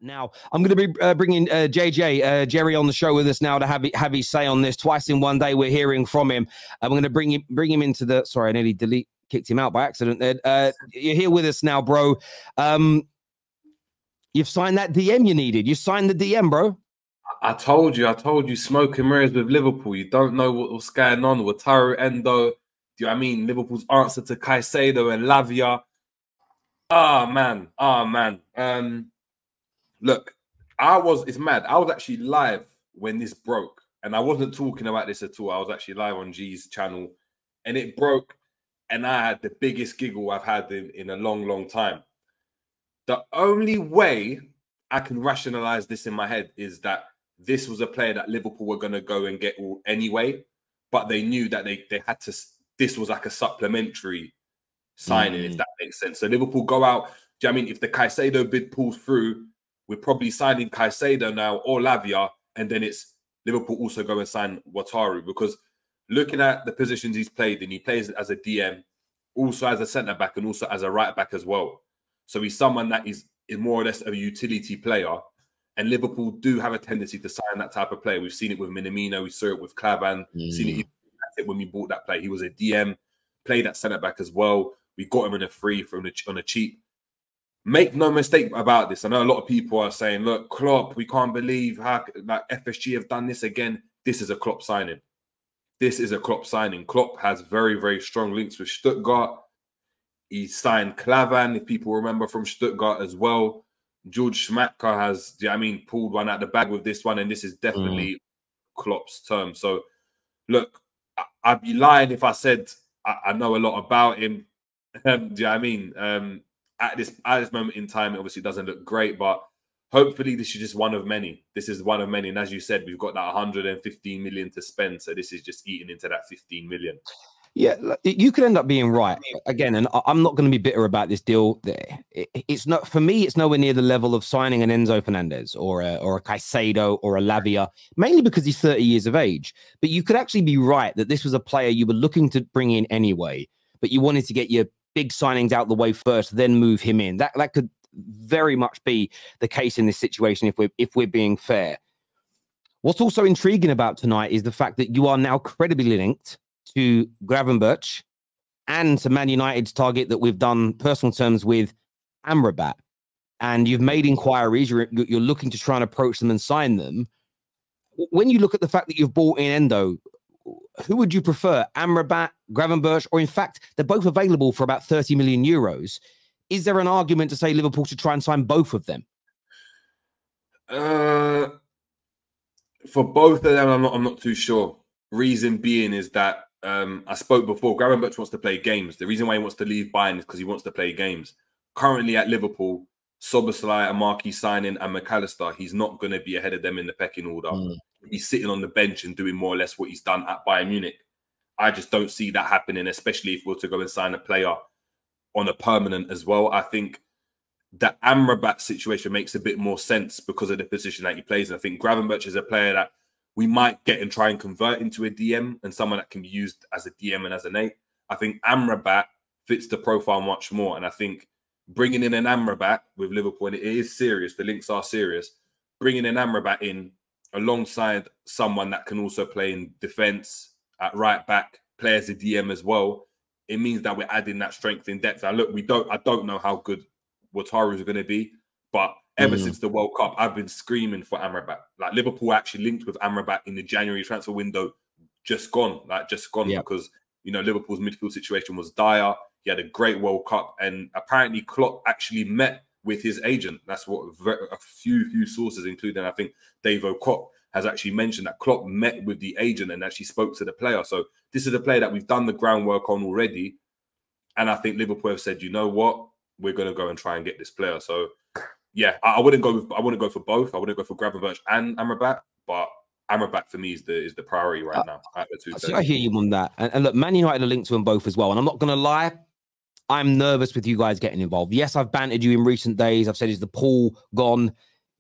Now, I'm going to be bringing Jerry on the show with us now to have his say on this. Twice in one day, we're hearing from him. I'm going to bring him into the... Sorry, I nearly kicked him out by accident there. You're here with us now, bro. You've signed that DM you needed. You signed the DM, bro. I told you, smoke and mirrors with Liverpool. You don't know what's going on with Wataru Endo. Do you know what I mean? Liverpool's answer to Caicedo and Lavia. Oh, man. Look, it's mad. I was actually live when this broke, and I wasn't talking about this at all. I was actually live on G's channel, and it broke, and I had the biggest giggle I've had in a long, long time. The only way I can rationalize this in my head is that this was a player that Liverpool were going to go and get anyway, but they knew that they had to. This was like a supplementary signing, if that makes sense. So Liverpool go out. Do you know what I mean? If the Caicedo bid pulls through, we're probably signing Caicedo now or Lavia, and then it's Liverpool also go and sign Wataru, because looking at the positions he's played, and he plays as a DM, also as a centre back, and also as a right back as well. So he's someone that is more or less a utility player. And Liverpool do have a tendency to sign that type of player. We've seen it with Minamino. We saw it with Clavan. Seen it when we bought that player. He was a DM, played at centre-back as well. We got him on a free on a cheap. Make no mistake about this. I know a lot of people are saying, look, Klopp, we can't believe how like FSG have done this again. This is a Klopp signing. This is a Klopp signing. Klopp has very, very strong links with Stuttgart. He signed Clavan, if people remember, from Stuttgart as well. George Schmacker has, do you know what I mean, pulled one out the bag with this one, and this is definitely Klopp's term. So, look, I'd be lying if I said I know a lot about him. Do you know what I mean? At this moment in time, it obviously doesn't look great, but hopefully this is just one of many. This is one of many, and as you said, we've got that 115 million to spend, so this is just eating into that 15 million. Yeah, you could end up being right again, and I'm not going to be bitter about this deal. It's not, for me, it's nowhere near the level of signing an Enzo Fernandez or a Caicedo or a Lavia, mainly because he's 30 years of age. But you could actually be right that this was a player you were looking to bring in anyway, but you wanted to get your big signings out the way first, then move him in. That could very much be the case in this situation if we're being fair. What's also intriguing about tonight is the fact that you are now credibly linked to Gravenberch and to Man United's target that we've done personal terms with, Amrabat. And you've made inquiries, you're looking to try and approach them and sign them. When you look at the fact that you've bought in Endo, who would you prefer, Amrabat, Gravenberch, or in fact, they're both available for about 30 million euros. Is there an argument to say Liverpool should try and sign both of them? For both of them, I'm not too sure. Reason being is that I spoke before, Gravenberch wants to play games. The reason why he wants to leave Bayern is because he wants to play games. Currently at Liverpool, Szoboszlai, a marquee signing, and McAllister, he's not going to be ahead of them in the pecking order. He's sitting on the bench and doing more or less what he's done at Bayern Munich. I just don't see that happening, especially if we're to go and sign a player on a permanent as well. I think the Amrabat situation makes a bit more sense because of the position that he plays. And I think Gravenberch is a player that we might get and try and convert into a DM and someone that can be used as a DM and as an 8. I think Amrabat fits the profile much more. And I think bringing in an Amrabat with Liverpool, and it is serious, the links are serious, bringing an Amrabat in alongside someone that can also play in defence, at right back, play as a DM as well, it means that we're adding that strength in depth. Now, look, I don't know how good Wataru is going to be, but ever since the World Cup, I've been screaming for Amrabat. Like, Liverpool actually linked with Amrabat in the January transfer window, just gone because, you know, Liverpool's midfield situation was dire. He had a great World Cup, and apparently Klopp actually met with his agent. That's what a few sources, including I think Dave O'Cott, has actually mentioned, that Klopp met with the agent and actually spoke to the player. So this is a player that we've done the groundwork on already, and I think Liverpool have said, you know what, we're going to go and try and get this player. So yeah, I wouldn't go for both. I wouldn't go for Gravenberch and Amrabat, but Amrabat for me is the priority right now. I hear you on that. And look, Man United are linked to them both as well. And I'm not going to lie, I'm nervous with you guys getting involved. Yes, I've bantered you in recent days. I've said, is the pool gone?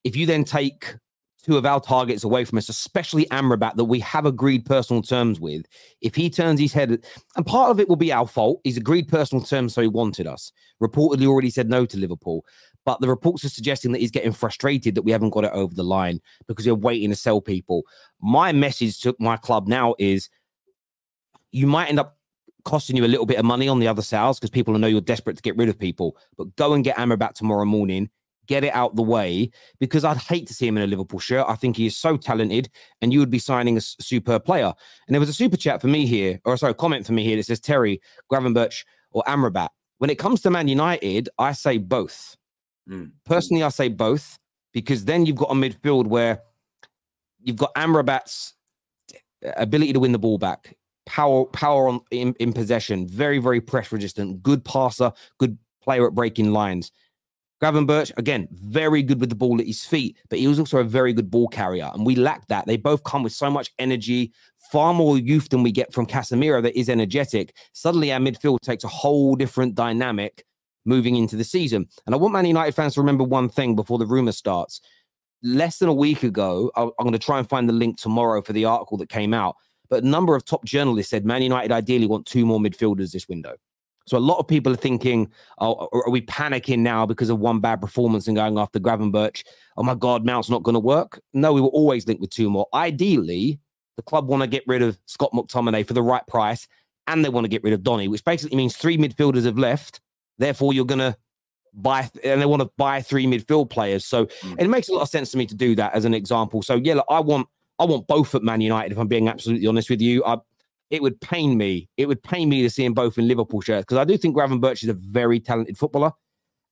If you then take two of our targets away from us, especially Amrabat, that we have agreed personal terms with, if he turns his head, and part of it will be our fault, he's agreed personal terms, so he wanted us. Reportedly already said no to Liverpool. but the reports are suggesting that he's getting frustrated that we haven't got it over the line because we're waiting to sell people. My message to my club now is you might end up costing you a little bit of money on the other sales because people know you're desperate to get rid of people, but go and get Amrabat tomorrow morning, get it out the way, because I'd hate to see him in a Liverpool shirt. I think he is so talented and you would be signing a superb player. And there was a super chat for me here, or sorry, comment for me here that says Terry, Gravenberch or Amrabat. When it comes to Man United, I say both. Personally, I say both, because then you've got a midfield where you've got Amrabat's ability to win the ball back, power in possession, very, very press resistant, good passer, good player at breaking lines. Gravenberch, again, very good with the ball at his feet, but he was also a very good ball carrier, and we lack that. They both come with so much energy, far more youth than we get from Casemiro that is energetic. Suddenly, our midfield takes a whole different dynamic moving into the season. And I want Man United fans to remember one thing before the rumor starts. Less than a week ago, I'm going to try and find the link tomorrow for the article that came out, but a number of top journalists said Man United ideally want 2 more midfielders this window. So a lot of people are thinking, oh, are we panicking now because of one bad performance and going after Gravenberch? Oh my God, Mount's not going to work. No, we will always link with 2 more. Ideally, the club want to get rid of Scott McTominay for the right price, and they want to get rid of Donny, which basically means 3 midfielders have left. Therefore, you're going to buy, and they want to buy 3 midfield players. So it makes a lot of sense to me to do that as an example. So yeah, look, I want both at Man United, if I'm being absolutely honest with you. It would pain me. It would pain me to see them both in Liverpool shirts, because I do think Gravenberch is a very talented footballer.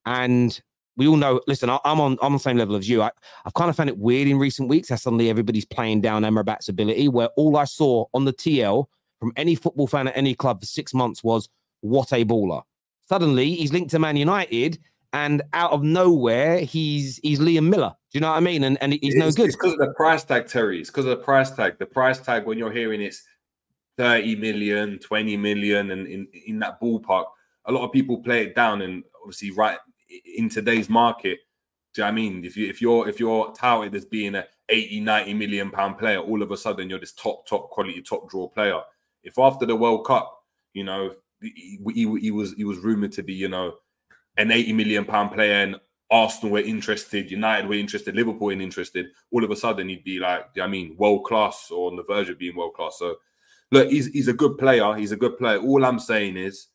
And we all know, listen, I'm on the same level as you. I've kind of found it weird in recent weeks how suddenly everybody's playing down Amrabat's ability, where all I saw on the TL from any football fan at any club for 6 months was, what a baller. Suddenly, he's linked to Man United, and out of nowhere, he's Liam Miller. Do you know what I mean? And he's no good. It's because of the price tag, Terry. It's because of the price tag. The price tag, when you're hearing it's 30 million, 20 million, and in that ballpark, a lot of people play it down. And obviously, right in today's market, do you know what I mean? If you're touted as being a 80, 90 million pound player, all of a sudden you're this top quality, top draw player. If after the World Cup, you know, he was rumored to be, you know, an 80 million pound player, and Arsenal were interested, United were interested, Liverpool were interested, all of a sudden he'd be like, I mean, world class, or on the verge of being world class. So look, he's a good player. He's a good player. All I'm saying is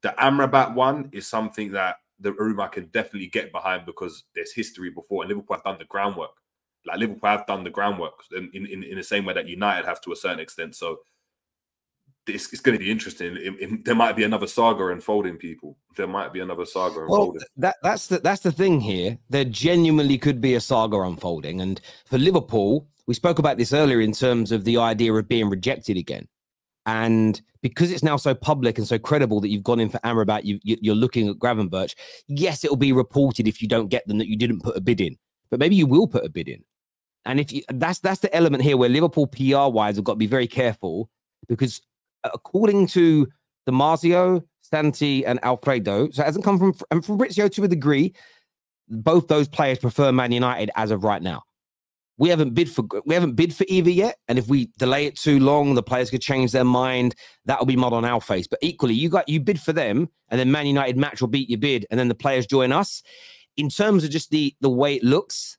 the Amrabat one is something that the room I can definitely get behind, because there's history before, and Liverpool have done the groundwork. Like, Liverpool have done the groundwork in the same way that United have to a certain extent. So it's going to be interesting. There might be another saga unfolding, people. There might be another saga unfolding. Well, that's the thing here. There genuinely could be a saga unfolding. And for Liverpool, we spoke about this earlier in terms of the idea of being rejected again. And because it's now so public and so credible that you've gone in for Amrabat, you're looking at Gravenberch. Yes, it'll be reported if you don't get them that you didn't put a bid in. But maybe you will put a bid in. And if you, that's the element here where Liverpool PR-wise have got to be very careful, because according to Damasio, Santi, and Alfredo, so it hasn't come from Fabrizio to a degree, both those players prefer Man United as of right now. We haven't bid for either yet, and if we delay it too long, the players could change their mind. That'll be mud on our face. But equally, you bid for them, and then Man United match or beat your bid, and then the players join us. In terms of just the way it looks,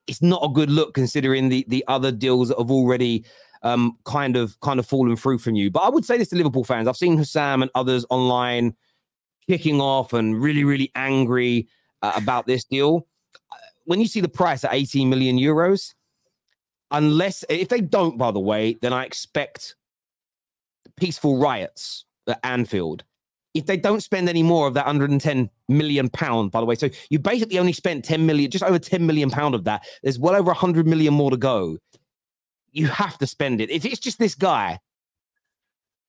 it's not a good look considering the other deals that have already kind of fallen through from you. But I would say this to Liverpool fans. I've seen Hussam and others online kicking off and really, really angry about this deal. When you see the price at 18 million euros, if they don't, by the way, then I expect peaceful riots at Anfield. If they don't spend any more of that 110 million pound, by the way, so you basically only spent 10 million, just over 10 million pound of that. There's well over 100 million more to go. You have to spend it. If it's just this guy,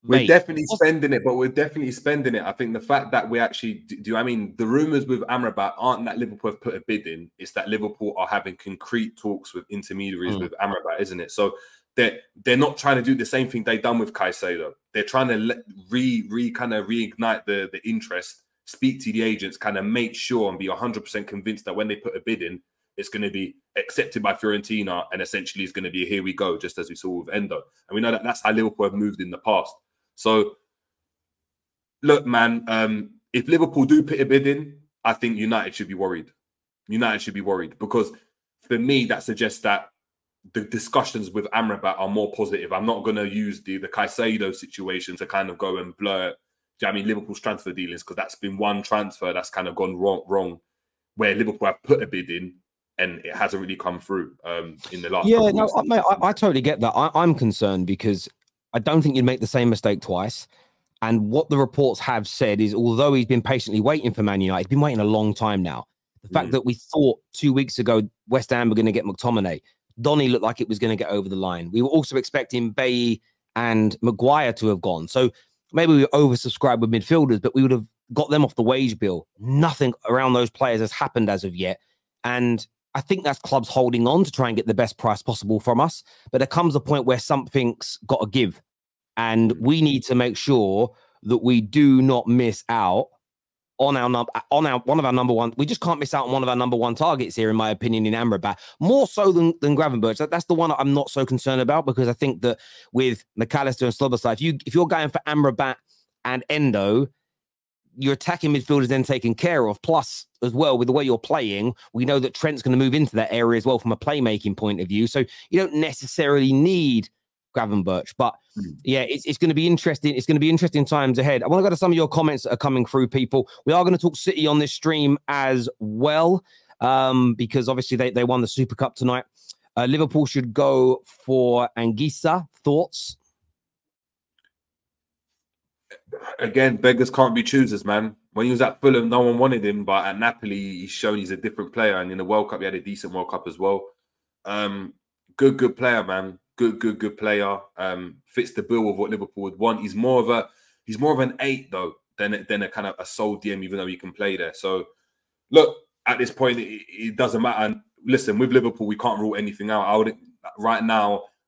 we're definitely spending it, but we're definitely spending it. I think the fact that we actually do, I mean, the rumours with Amrabat aren't that Liverpool have put a bid in. It's that Liverpool are having concrete talks with intermediaries with Amrabat, isn't it? So they're not trying to do the same thing they've done with Caicedo. They're trying to kind of reignite the interest, speak to the agents, kind of make sure and be 100% convinced that when they put a bid in, it's going to be accepted by Fiorentina, and essentially it's going to be here we go, just as we saw with Endo. And we know that that's how Liverpool have moved in the past. So, look, man, if Liverpool do put a bid in, I think United should be worried. United should be worried, because for me, that suggests that the discussions with Amrabat are more positive. I'm not going to use the Caicedo situation to kind of go and blur, Liverpool's transfer dealings, because that's been one transfer that's kind of gone wrong, where Liverpool have put a bid in and it hasn't really come through in the last couple of weeks. Mate, I totally get that. I'm concerned because I don't think you'd make the same mistake twice. And what the reports have said is, although he's been patiently waiting for Man United, he's been waiting a long time now. The fact that we thought 2 weeks ago West Ham were going to get McTominay, Donny looked like it was going to get over the line. We were also expecting Bailly and Maguire to have gone. So maybe we were oversubscribed with midfielders, but we would have got them off the wage bill. Nothing around those players has happened as of yet. And I think that's clubs holding on to try and get the best price possible from us. But there comes a point where something's got to give. And we need to make sure that we do not miss out on one of our number one. We just can't miss out on one of our number one targets here, in my opinion, in Amrabat. More so than Gravenberch. That's the one I'm not so concerned about, because I think that with McAllister and Szoboszlai, if you're going for Amrabat and Endo, your attacking midfield is then taken care of. Plus, as well, with the way you're playing, we know that Trent's going to move into that area as well from a playmaking point of view. So you don't necessarily need Gravenberch, but yeah, it's going to be interesting. It's going to be interesting times ahead. I want to go to some of your comments that are coming through, people. We are going to talk City on this stream as well, because obviously they won the Super Cup tonight. Liverpool should go for Anguissa. Thoughts? Again, beggars can't be choosers, man. When he was at Fulham, no one wanted him, but at Napoli, he's shown he's a different player. And in the World Cup, he had a decent World Cup as well. Good player, man. Good player. Fits the bill of what Liverpool would want. He's more of an 8 though than a kind of a sole DM, even though he can play there. So look, at this point, it doesn't matter. And listen, with Liverpool, we can't rule anything out.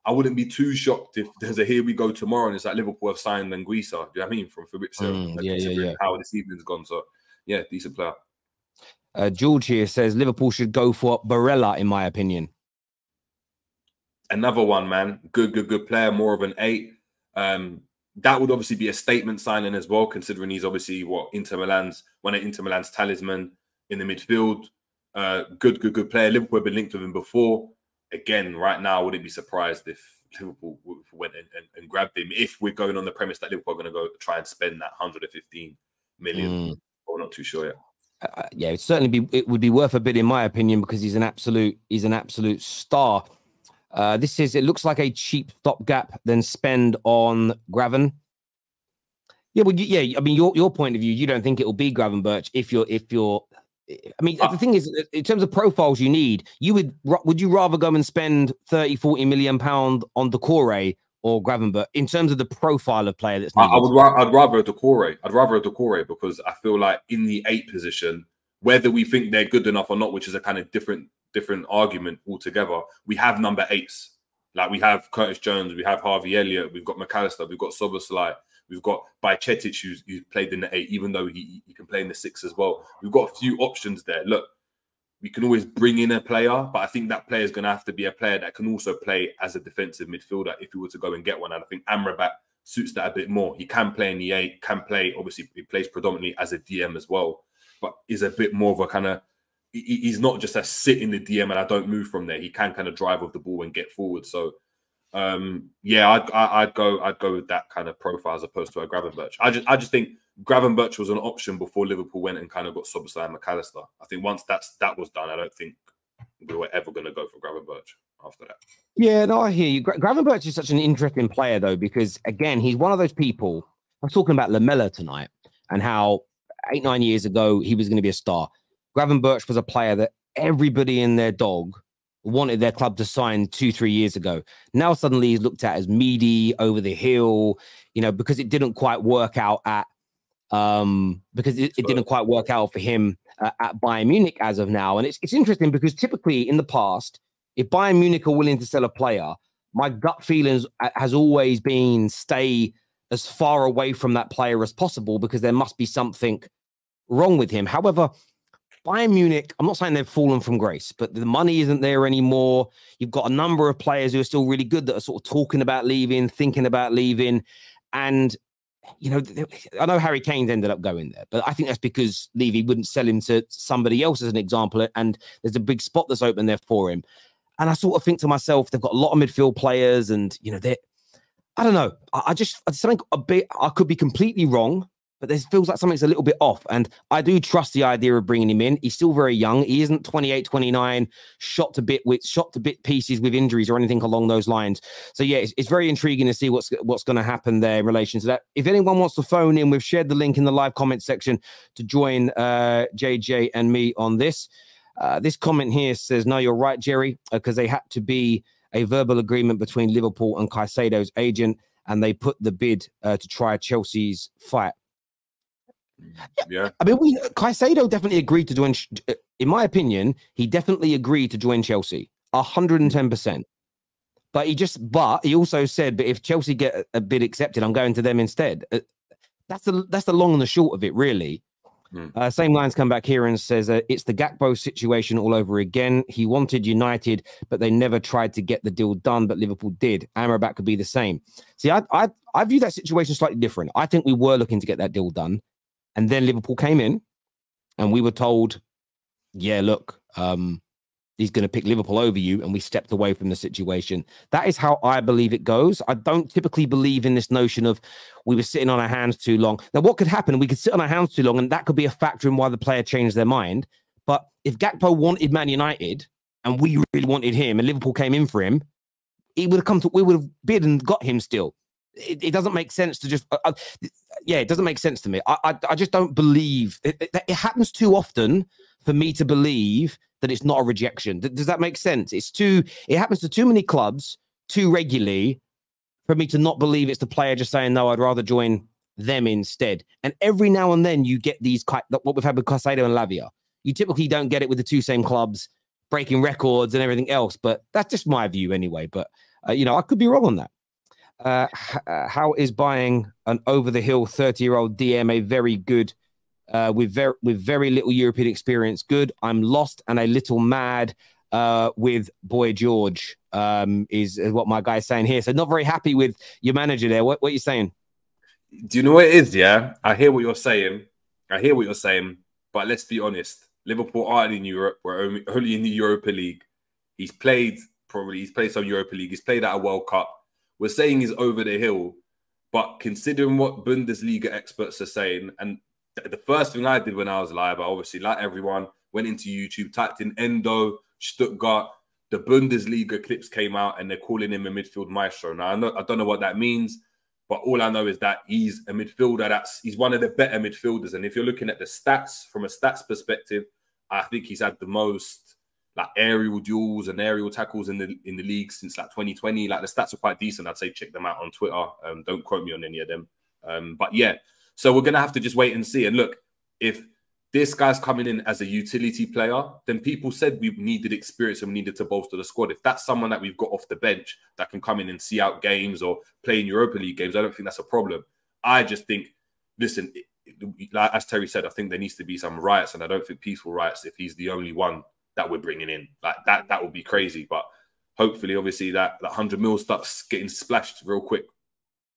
I wouldn't be too shocked if there's a here we go tomorrow and it's like Liverpool have signed Anguissa. Do you know what I mean? From Fabrizio. How this evening's gone. So yeah, decent player. George here says Liverpool should go for Barella, in my opinion. Another one, man. Good player, more of an 8. That would obviously be a statement signing as well, considering he's obviously one of Inter Milan's talisman in the midfield. Good player. Liverpool have been linked with him before. Again, right now, I wouldn't be surprised if Liverpool went and grabbed him, if we're going on the premise that Liverpool are going to go try and spend that 115 million. We're not too sure yet. Yeah, it would be worth a bit, in my opinion, because he's an absolute star. This is, it looks like a cheap stopgap, then spend on Graven. Yeah, well, yeah. I mean, your point of view, you don't think it will be Gravenberch if you're. I mean, the thing is, in terms of profiles you need, would you rather go and spend 30-40 million pound on Doucouré or Gravenberch in terms of the profile of player that's needed? I'd rather Doucouré. I'd rather Doucouré, because I feel like in the 8 position, whether we think they're good enough or not, which is a kind of different argument altogether, we have number 8s. Like, we have Curtis Jones, we have Harvey Elliott, we've got McAllister, we've got Szoboszlai, we've got Bajcetic, who's played in the 8, even though he can play in the 6 as well. We've got a few options there. Look, we can always bring in a player, but I think that player is going to have to be a player that can also play as a defensive midfielder if we were to go and get one. And I think Amrabat suits that a bit more. He can play in the 8, can play, obviously, he plays predominantly as a DM as well, but is a bit more of a kind of, he's not just a sit in the DM and I don't move from there. He can kind of drive off the ball and get forward. So, yeah, I'd go with that kind of profile as opposed to a Gravenberch. I just think Gravenberch was an option before Liverpool went and kind of got Szoboszlai and McAllister. I think once that was done, I don't think we were ever going to go for Gravenberch after that. Yeah, no, I hear you. Gravenberch is such an interesting player, though, because, again, he's one of those people. I was talking about Lamella tonight and how 8-9 years ago he was going to be a star. Gravenberch was a player that everybody and their dog wanted their club to sign 2-3 years ago. Now suddenly he's looked at as meaty, over the hill, because it didn't quite work out it didn't quite work out for him at Bayern Munich as of now. And it's interesting because typically in the past, if Bayern Munich are willing to sell a player, my gut feelings has always been stay as far away from that player as possible, because there must be something wrong with him. However, Bayern Munich, I'm not saying they've fallen from grace, but the money isn't there anymore. You've got a number of players who are still really good that are sort of talking about leaving, thinking about leaving. And you know, I know Harry Kane's ended up going there, but I think that's because Levy wouldn't sell him to somebody else as an example, and there's a big spot that's open there for him. And I sort of think to myself, they've got a lot of midfield players, and you know, I don't know. I something a bit. I could be completely wrong, but there feels like something's a little bit off. And I do trust the idea of bringing him in. He's still very young. He isn't 28, 29, shot to bit pieces with injuries or anything along those lines. So yeah, it's very intriguing to see what's going to happen there in relation to that. If anyone wants to phone in, we've shared the link in the live comment section to join JJ and me on this. This comment here says, no, you're right, Jerry, because they had to be a verbal agreement between Liverpool and Caicedo's agent, and they put the bid to try Chelsea's fight. Yeah. I mean, Caicedo definitely agreed to join, in my opinion, he definitely agreed to join Chelsea, 110%. But he also said, but if Chelsea get a bid accepted, I'm going to them instead. That's the long and the short of it, really. Same lines come back here and says, it's the Gakpo situation all over again. He wanted United, but they never tried to get the deal done, but Liverpool did. Amrabat could be the same. See, I view that situation slightly different. I think we were looking to get that deal done, and then Liverpool came in, and we were told, yeah, look, he's going to pick Liverpool over you, and we stepped away from the situation. That is how I believe it goes. I don't typically believe in this notion of we were sitting on our hands too long. Now, what could happen? We could sit on our hands too long, and that could be a factor in why the player changed their mind. But if Gakpo wanted Man United, and we really wanted him, and Liverpool came in for him, we would have bid and got him still. It doesn't make sense to just... it doesn't make sense to me. I just don't believe... It happens too often for me to believe that it's not a rejection. Does that make sense? It happens to too many clubs too regularly for me to not believe it's the player just saying, no, I'd rather join them instead. And every now and then you get these, what we've had with Caicedo and Lavia. You typically don't get it with the two same clubs breaking records and everything else, but that's just my view anyway. But, you know, I could be wrong on that. How is buying an over-the-hill 30-year-old DM a very good with very little European experience? Good. I'm lost and a little mad with Boy George, is what my guy's saying here. So not very happy with your manager there. What are you saying? Do you know what it is? Yeah, I hear what you're saying. But let's be honest. Liverpool aren't in Europe. We're only in the Europa League. He's played some Europa League. He's played at a World Cup. We're saying he's over the hill. But considering what Bundesliga experts are saying, and the first thing I did when I was live, I obviously, like everyone, went into YouTube, typed in Endo, Stuttgart, the Bundesliga clips came out, and they're calling him a midfield maestro. Now, I don't know what that means, but all I know is that he's a midfielder. He's one of the better midfielders. And if you're looking at the stats, from a stats perspective, I think he's had the most like aerial duels and aerial tackles in the league since like 2020. Like the stats are quite decent. I'd say check them out on Twitter. Don't quote me on any of them. But yeah. So we're going to have to just wait and see. And look, if this guy's coming in as a utility player, then people said we needed experience and we needed to bolster the squad. If that's someone that we've got off the bench that can come in and see out games or play in Europa League games, I don't think that's a problem. I just think, listen, like as Terry said, I think there needs to be some riots, and I don't think peaceful riots if he's the only one that we're bringing in. Like that would be crazy. But hopefully, obviously, that 100 mil starts getting splashed real quick